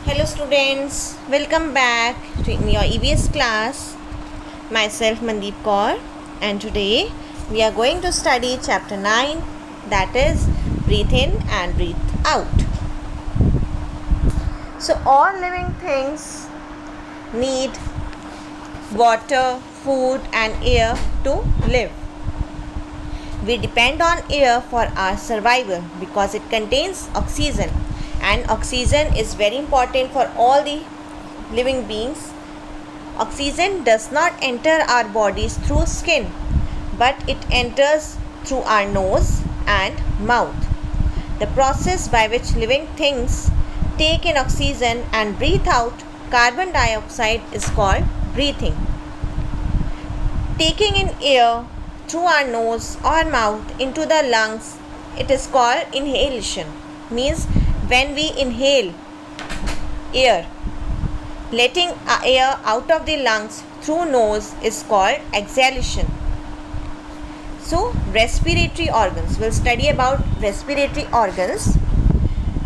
Hello students, welcome back to your EVS class. Myself Mandeep Kaur, and today we are going to study chapter 9, that is breathe in and breathe out. So all living things need water, food and air to live. We depend on air for our survival because it contains oxygen, and oxygen is very important for all the living beings. Oxygen does not enter our bodies through skin, but it enters through our nose and mouth. The process by which living things take in oxygen and breathe out carbon dioxide is called breathing. Taking in air through our nose or mouth into the lungs, it is called inhalation. Means when we inhale air, letting air out of the lungs through nose is called exhalation. So respiratory organs, we'll study about respiratory organs.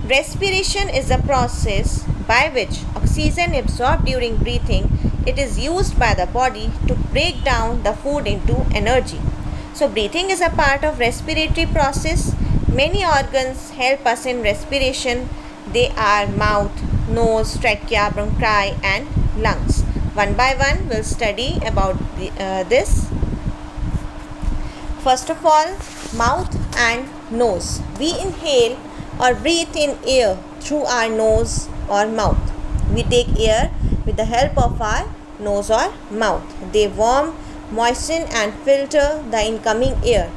Respiration is a process by which oxygen absorbed during breathing, it is used by the body to break down the food into energy. So breathing is a part of respiratory process. Many organs help us in respiration. They are mouth, nose, trachea, bronchi and lungs. One by one we'll study about this. First of all, mouth and nose. We inhale or breathe in air through our nose or mouth. We take air with the help of our nose or mouth. They warm, moisten and filter the incoming air.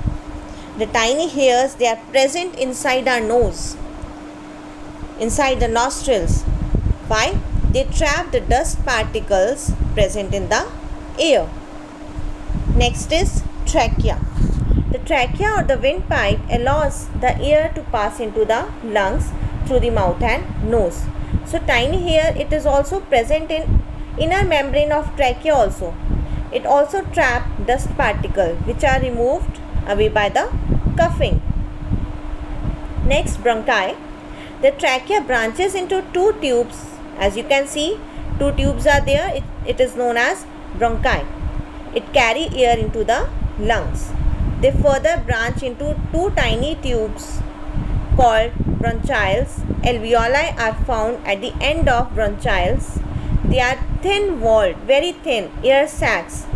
The tiny hairs, they are present inside our nose, inside the nostrils. Why? They trap the dust particles present in the air. Next is trachea. The trachea or the windpipe allows the air to pass into the lungs through the mouth and nose. So tiny hair, it is also present in inner membrane of trachea also. It also traps dust particles which are removed away by the coughing. Next, bronchi. The trachea branches into two tubes. As you can see, two tubes are there. It is known as bronchi. It carry air into the lungs. They further branch into two tiny tubes called bronchioles. Alveoli are found at the end of bronchioles. They are thin walled, very thin air sacs